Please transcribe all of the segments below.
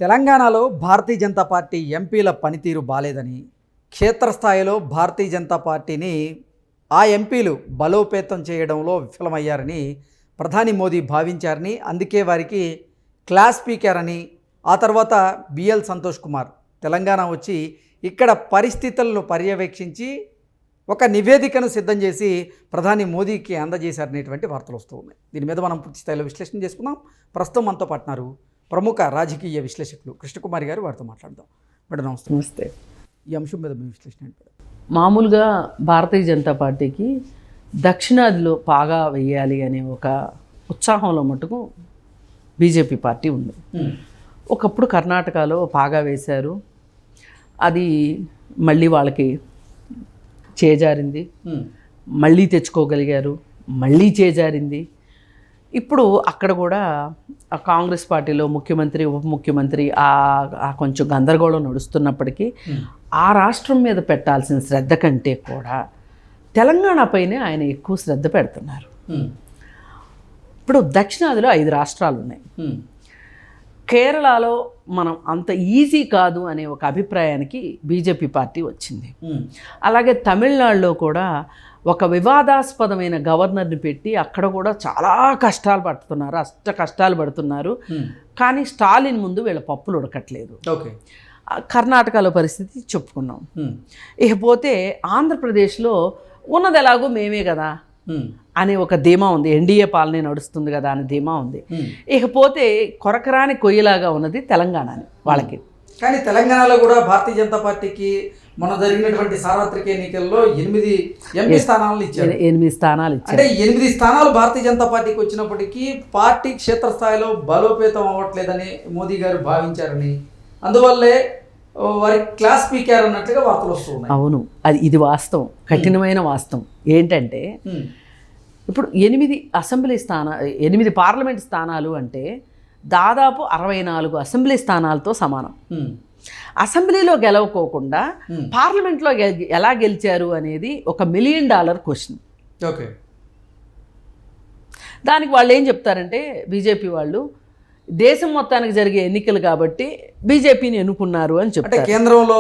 తెలంగాణలో భారతీయ జనతా పార్టీ ఎంపీల పనితీరు బాలేదని, క్షేత్రస్థాయిలో భారతీయ జనతా పార్టీని ఆ ఎంపీలు బలోపేతం చేయడంలో విఫలమయ్యారని ప్రధాని మోదీ భావించారని, అందుకే వారికి క్లాస్ స్పీకర్ అని, ఆ తర్వాత బిఎల్ సంతోష్ కుమార్ తెలంగాణ వచ్చి ఇక్కడ పరిస్థితులను పర్యవేక్షించి ఒక నివేదికను సిద్ధం చేసి ప్రధాని మోదీకి అందజేశారనేటువంటి వార్తలు వస్తూ ఉన్నాయి. దీని మీద మనం పూర్తి స్థాయిలో విశ్లేషణ చేసుకుందాం. ప్రస్తుతం మనతో పాటున్నారు ప్రముఖ రాజకీయ విశ్లేషకులు కృష్ణకుమారి గారు. వారితో మాట్లాడదాం. మేడం నమస్తే. నమస్తే. ఈ అంశం మీద మీ విశ్లేషణ ఏంటి? మామూలుగా భారతీయ జనతా పార్టీకి దక్షిణాదిలో పాగా వేయాలి అనే ఒక ఉత్సాహంలో మటుకు బీజేపీ పార్టీ ఉంది. ఒకప్పుడు కర్ణాటకలో పాగా వేశారు, అది మళ్ళీ వాళ్ళకి చేజారింది, మళ్ళీ తెచ్చుకోగలిగారు, మళ్ళీ చేజారింది. ఇప్పుడు అక్కడ కూడా కాంగ్రెస్ పార్టీలో ముఖ్యమంత్రి ఉప ముఖ్యమంత్రి కొంచెం గందరగోళం నడుస్తున్నప్పటికీ ఆ రాష్ట్రం మీద పెట్టాల్సిన శ్రద్ధ కంటే కూడా తెలంగాణ పైనే ఆయన ఎక్కువ శ్రద్ధ పెడుతున్నారు. ఇప్పుడు దక్షిణాదిలో 5 రాష్ట్రాలు ఉన్నాయి. కేరళలో మనం అంత ఈజీ కాదు అనే ఒక అభిప్రాయానికి బీజేపీ పార్టీ వచ్చింది. అలాగే తమిళనాడులో కూడా ఒక వివాదాస్పదమైన గవర్నర్ని పెట్టి అక్కడ కూడా చాలా కష్టాలు పడుతున్నారు, కష్టాలు పడుతున్నారు. కానీ స్టాలిన్ ముందు వీళ్ళ పప్పులు ఉడకట్లేదు. ఓకే, కర్ణాటకలో పరిస్థితి చెప్పుకున్నాం. ఇకపోతే ఆంధ్రప్రదేశ్లో ఉన్నది ఎలాగో మేమే కదా అనే ఒక ధీమా ఉంది, ఎన్డీఏ పాలనే నడుస్తుంది కదా అనే ధీమా ఉంది. ఇకపోతే కొరకరాని కొయ్యలాగా ఉన్నది తెలంగాణని వాళ్ళకి. కానీ తెలంగాణలో కూడా భారతీయ జనతా పార్టీకి మొన్న జరిగినటువంటి సార్వత్రిక ఎన్నికల్లో 8 ఎంపీ స్థానాలను ఇచ్చారు. 8 స్థానాలు ఇచ్చారు. అంటే 8 స్థానాలు భారతీయ జనతా పార్టీకి వచ్చినప్పటికీ పార్టీ క్షేత్రస్థాయిలో బలోపేతం అవ్వట్లేదని మోదీ గారు భావించారని, అందువల్లే వారి క్లాస్ స్పీకర్ అన్నట్లుగా వార్తలు వస్తున్నాయి. అవును, ఇది వాస్తవం, కఠినమైన వాస్తవం. ఏంటంటే ఇప్పుడు 8 పార్లమెంట్ స్థానాలు అంటే దాదాపు 64 అసెంబ్లీ స్థానాలతో సమానం. అసెంబ్లీలో గెలవకోకుండా పార్లమెంట్లో ఎలా గెలిచారు అనేది ఒక $1 మిలియన్ క్వశ్చన్. ఓకే, దానికి వాళ్ళు ఏం చెప్తారంటే బీజేపీ వాళ్ళు దేశం మొత్తానికి జరిగే ఎన్నికలు కాబట్టి బీజేపీని ఎన్నుకున్నారు అని చెప్తారు. అంటే కేంద్రంలో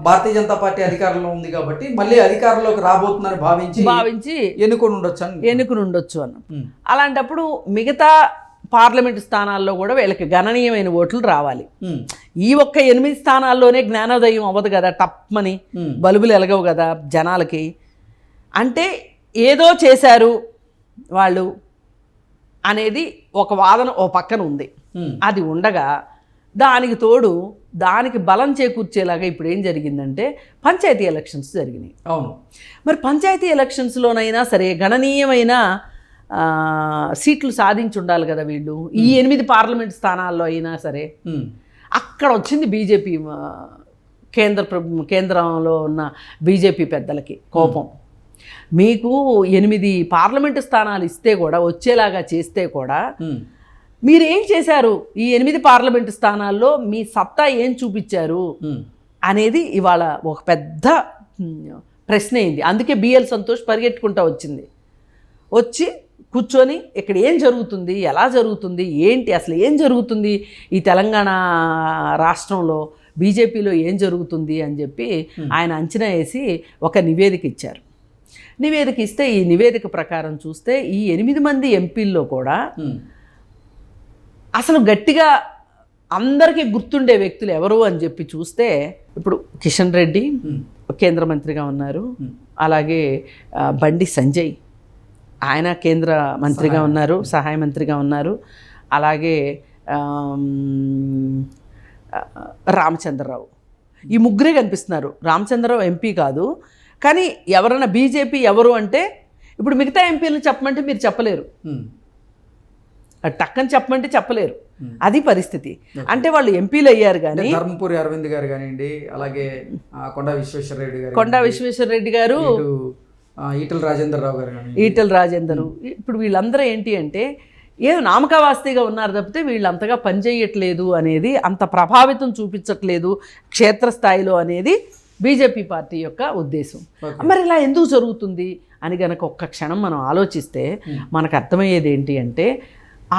భారతీయ జనతా పార్టీ అధికారంలో ఉంది కాబట్టి మళ్ళీ అధికారంలోకి రాబోతుందని భావించి ఎన్నుకుని ఉండొచ్చు అన్న. అలాంటప్పుడు మిగతా పార్లమెంటు స్థానాల్లో కూడా వీళ్ళకి గణనీయమైన ఓట్లు రావాలి. ఈ ఒక్క 8 స్థానాల్లోనే జ్ఞానోదయం అవ్వదు కదా, టప్మని బల్బులు ఎలగవు కదా జనాలకి. అంటే ఏదో చేశారు వాళ్ళు అనేది ఒక వాదన ఓ పక్కన ఉంది. అది ఉండగా దానికి తోడు దానికి బలం చేకూర్చేలాగా ఇప్పుడు ఏం జరిగిందంటే పంచాయతీ ఎలక్షన్స్ జరిగినాయి. అవును, మరి పంచాయతీ ఎలక్షన్స్లోనైనా సరే గణనీయమైన సీట్లు సాధించి ఉండాలి కదా వీళ్ళు. ఈ 8 పార్లమెంట్ స్థానాల్లో అయినా సరే అక్కడ వచ్చింది బీజేపీ కేంద్రంలో ఉన్న బీజేపీ పెద్దలకి కోపం. మీకు 8 పార్లమెంటు స్థానాలు ఇస్తే కూడా, వచ్చేలాగా చేస్తే కూడా మీరేం చేశారు, ఈ 8 పార్లమెంటు స్థానాల్లో మీ సత్తా ఏం చూపించారు అనేది ఇవాళ ఒక పెద్ద ప్రశ్న అయింది. అందుకే బిఎల్ సంతోష్ పరిగెట్టుకుంటూ వచ్చి కూర్చొని ఇక్కడ ఏం జరుగుతుంది, ఎలా జరుగుతుంది, ఏంటి అసలు ఏం జరుగుతుంది ఈ తెలంగాణ రాష్ట్రంలో, బీజేపీలో ఏం జరుగుతుంది అని చెప్పి ఆయన అంచనా వేసి ఒక నివేదిక ఇచ్చారు. నివేదిక ఇస్తే ఈ నివేదిక ప్రకారం చూస్తే ఈ 8 మంది ఎంపీల్లో కూడా అసలు గట్టిగా అందరికీ గుర్తుండే వ్యక్తులు ఎవరు అని చెప్పి చూస్తే ఇప్పుడు కిషన్ రెడ్డి కేంద్ర మంత్రిగా ఉన్నారు, అలాగే బండి సంజయ్ ఆయన కేంద్ర మంత్రిగా ఉన్నారు, సహాయ మంత్రిగా ఉన్నారు, అలాగే రామచంద్రరావు. ఈ ముగ్గురే కనిపిస్తున్నారు. రామచంద్రరావు ఎంపీ కాదు, కానీ ఎవరైనా బీజేపీ ఎవరు అంటే ఇప్పుడు మిగతా ఎంపీలను చెప్పమంటే మీరు చెప్పలేరు, టక్కని చెప్పమంటే చెప్పలేరు. అది పరిస్థితి. అంటే వాళ్ళు ఎంపీలు అయ్యారు. కానీ ధర్మపురి అరవింద్ గారు కానివ్వండి, అలాగే కొండా విశ్వేశ్వర రెడ్డి గారు, ఈటల రాజేందర్, ఇప్పుడు వీళ్ళందరూ ఏంటి అంటే ఏదో నామకావాస్తిగా ఉన్నారు తప్పితే వీళ్ళంతగా పనిచేయట్లేదు అనేది, అంత ప్రభావితం చూపించట్లేదు క్షేత్రస్థాయిలో అనేది బీజేపీ పార్టీ యొక్క ఉద్దేశం. మరి ఇలా ఎందుకు జరుగుతుంది అని గనక ఒక్క క్షణం మనం ఆలోచిస్తే మనకు అర్థమయ్యేది ఏంటి అంటే,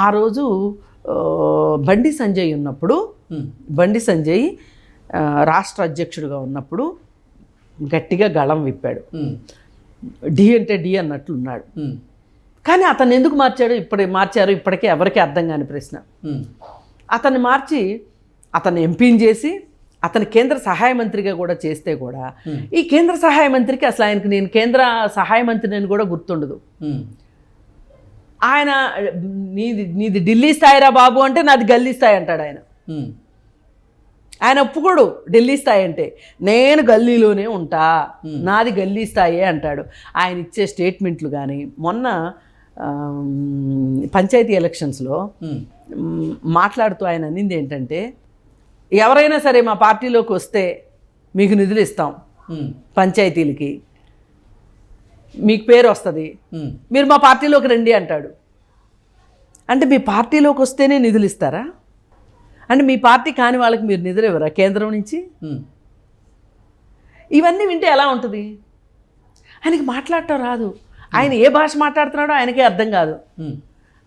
ఆ రోజు బండి సంజయ్ ఉన్నప్పుడు, బండి సంజయ్ రాష్ట్ర అధ్యక్షుడిగా ఉన్నప్పుడు గట్టిగా గళం విప్పాడు. డి అంటే డి అన్నట్లున్నాడు. కానీ అతను ఎందుకు మార్చారు ఇప్పటికే ఎవరికీ అర్థం కాని ప్రశ్న. అతన్ని మార్చి అతన్ని ఎంపీని చేసి అతని కేంద్ర సహాయ మంత్రిగా కూడా చేస్తే కూడా ఈ కేంద్ర సహాయ మంత్రికి అసలు ఆయనకి నేను కేంద్ర సహాయ మంత్రిని అని కూడా గుర్తుండదు. ఆయన నీది ఢిల్లీ స్థాయిరా బాబు అంటే నాది గల్లీ స్థాయి అంటాడు ఆయన. ఆయన ఒప్పుకోడు ఢిల్లీ స్థాయి అంటే, నేను గల్లీలోనే ఉంటా, నాది గల్లీ స్థాయే అంటాడు. ఆయన ఇచ్చే స్టేట్మెంట్లు కానీ మొన్న పంచాయతీ ఎలక్షన్స్లో మాట్లాడుతూ ఆయన అనింది ఏంటంటే, ఎవరైనా సరే మా పార్టీలోకి వస్తే మీకు నిధులు ఇస్తాం, పంచాయతీలకి మీకు పేరు వస్తుంది, మీరు మా పార్టీలోకి రండి అంటాడు. అంటే మీ పార్టీలోకి వస్తేనే నిధులు ఇస్తారా? అంటే మీ పార్టీ కాని వాళ్ళకి మీరు నిధులు ఇవ్వరా కేంద్రం నుంచి? ఇవన్నీ వింటే ఎలా ఉంటుంది? ఆయనకి మాట్లాడటం రాదు. ఆయన ఏ భాష మాట్లాడుతున్నాడో ఆయనకే అర్థం కాదు.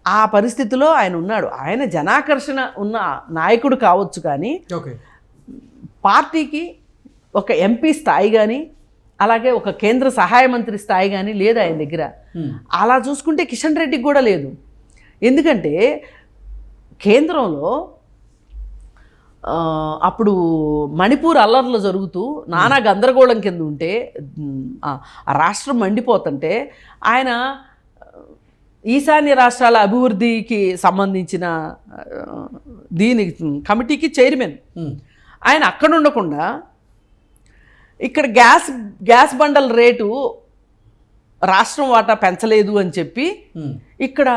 ఆ పరిస్థితిలో ఆయన ఉన్నాడు. ఆయన జనాకర్షణ ఉన్న నాయకుడు కావచ్చు, కానీ పార్టీకి ఒక ఎంపీ స్థాయి కానీ అలాగే ఒక కేంద్ర సహాయ మంత్రి స్థాయి కానీ లేదు ఆయన దగ్గర. అలా చూసుకుంటే కిషన్ రెడ్డికి కూడా లేదు. ఎందుకంటే కేంద్రంలో అప్పుడు మణిపూర్ అల్లర్లు జరుగుతూ నానా గందరగోళం కింద ఉంటే, రాష్ట్రం మండిపోతుంటే ఆయన ఈశాన్య రాష్ట్రాల అభివృద్ధికి సంబంధించిన కమిటీకి చైర్మన్. ఆయన అక్కడ ఉండకుండా ఇక్కడ గ్యాస్ బండల రేటు రాష్ట్రం వాటా పెంచలేదు అని చెప్పి ఇక్కడ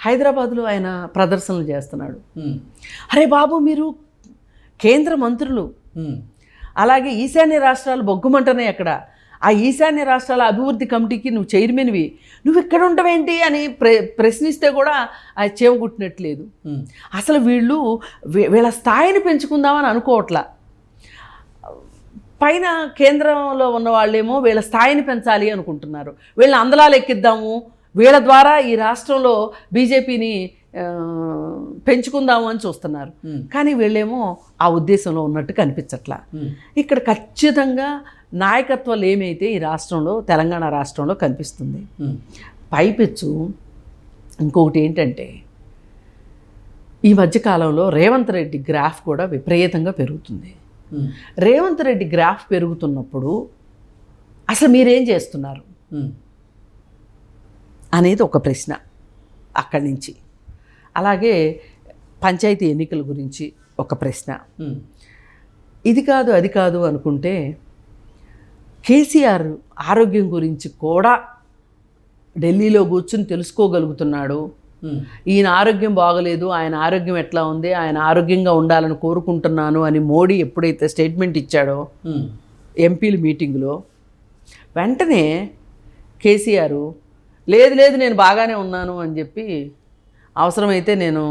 హైదరాబాద్లో ఆయన ప్రదర్శనలు చేస్తున్నాడు. అరే బాబు, మీరు కేంద్ర మంత్రులు, అలాగే ఈశాన్య రాష్ట్రాలు బొగ్గుమంటనే అక్కడ, ఆ ఈశాన్య రాష్ట్రాల అభివృద్ధి కమిటీకి నువ్వు చైర్మన్వి, నువ్వు ఇక్కడ ఉండవేంటి అని ప్రశ్నిస్తే కూడా అది చేవగుట్టినట్లేదు. అసలు వీళ్ళ స్థాయిని పెంచుకుందామని అనుకోవట్లా. పైన కేంద్రంలో ఉన్న వాళ్ళేమో వీళ్ళ స్థాయిని పెంచాలి అనుకుంటున్నారు, వీళ్ళని అందలాలు ఎక్కిద్దాము, వీళ్ళ ద్వారా ఈ రాష్ట్రంలో బీజేపీని పెంచుకుందాము అని చూస్తున్నారు. కానీ వీళ్ళేమో ఆ ఉద్దేశంలో ఉన్నట్టు కనిపించట్లా. ఇక్కడ ఖచ్చితంగా నాయకత్వాలు ఏమైతే ఈ రాష్ట్రంలో, తెలంగాణ రాష్ట్రంలో కనిపిస్తుంది. పైపెచ్చు ఇంకొకటి ఏంటంటే, ఈ మధ్యకాలంలో రేవంత్ రెడ్డి గ్రాఫ్ కూడా విపరీతంగా పెరుగుతుంది. రేవంత్ రెడ్డి గ్రాఫ్ పెరుగుతున్నప్పుడు అసలు మీరేం చేస్తున్నారు అనేది ఒక ప్రశ్న అక్కడి నుంచి. అలాగే పంచాయతీ ఎన్నికల గురించి ఒక ప్రశ్న. ఇది కాదు అది కాదు అనుకుంటే కేసీఆర్ ఆరోగ్యం గురించి కూడా ఢిల్లీలో కూర్చుని తెలుసుకోగలుగుతున్నాడు. ఈయన ఆరోగ్యం బాగలేదు, ఆయన ఆరోగ్యం ఎట్లా ఉంది, ఆయన ఆరోగ్యంగా ఉండాలని కోరుకుంటున్నాను అని మోడీ ఎప్పుడైతే స్టేట్మెంట్ ఇచ్చాడో ఎంపీల మీటింగ్లో, వెంటనే కేసీఆర్ లేదు నేను బాగానే ఉన్నాను అని చెప్పి, అవసరమైతే నేను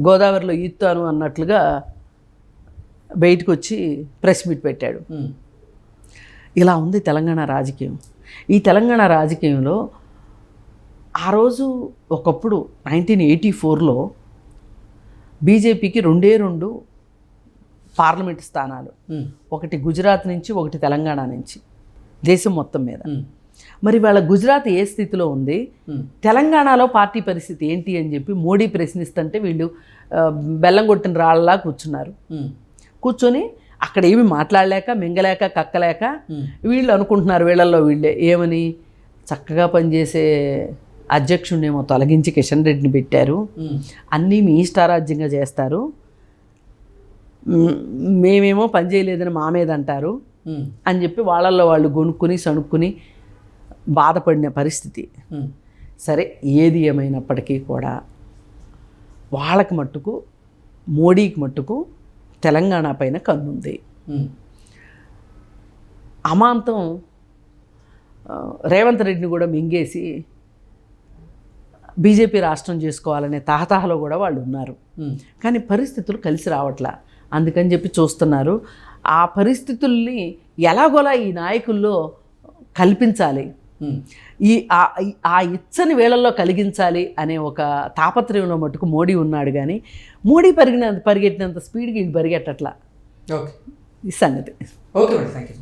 గోదావరిలో ఈత్తాను అన్నట్లుగా బయటకు వచ్చి ప్రెస్ మీట్ పెట్టాడు. ఇలా ఉంది తెలంగాణ రాజకీయం. ఈ తెలంగాణ రాజకీయంలో ఆ రోజు ఒకప్పుడు 1984లో బీజేపీకి 2 పార్లమెంట్ స్థానాలు, ఒకటి గుజరాత్ నుంచి, ఒకటి తెలంగాణ నుంచి, దేశం మొత్తం మీద. మరి వాళ్ళ గుజరాత్ ఏ స్థితిలో ఉంది, తెలంగాణలో పార్టీ పరిస్థితి ఏంటి అని చెప్పి మోడీ ప్రశ్నిస్తుంటే వీళ్ళు బెల్లం కొట్టిన రాళ్ళలా కూర్చున్నారు. కూర్చొని అక్కడ ఏమి మాట్లాడలేక, మింగలేక, కక్కలేక వీళ్ళు అనుకుంటున్నారు వీళ్ళల్లో వీళ్ళే ఏమని, చక్కగా పనిచేసే అధ్యక్షుడినేమో తొలగించి కిషన్ రెడ్డిని పెట్టారు, అన్నీ మీ ఇష్టారాజ్యంగా చేస్తారు, మేమేమో పని చేయలేదని మా మీద అంటారు అని చెప్పి వాళ్ళల్లో వాళ్ళు గొనుక్కుని సణుక్కుని బాధపడిన పరిస్థితి. సరే, ఏది ఏమైనప్పటికీ కూడా వాళ్ళకి మట్టుకు, మోడీకి మట్టుకు తెలంగాణ పైన కన్నుంది. అమాంతం రేవంత్ రెడ్డిని కూడా మింగేసి బీజేపీ రాష్ట్రం చేసుకోవాలనే తహతహలో కూడా వాళ్ళు ఉన్నారు. కానీ పరిస్థితులు కలిసి రావట్లా. అందుకని చెప్పి చూస్తున్నారు. ఆ పరిస్థితుల్ని ఎలాగోలా ఈ నాయకుల్లో కల్పించాలి, ఆ ఇచ్చని వేళల్లో కలిగించాలి అనే ఒక తాపత్రయంలో మటుకు మోడీ ఉన్నాడు. కానీ మోడీ పరిగెట్టినంత స్పీడ్కి వీళ్ళు పరిగెట్టట్లా. ఓకే, ఈ సంగతి. Okay madam, thank you.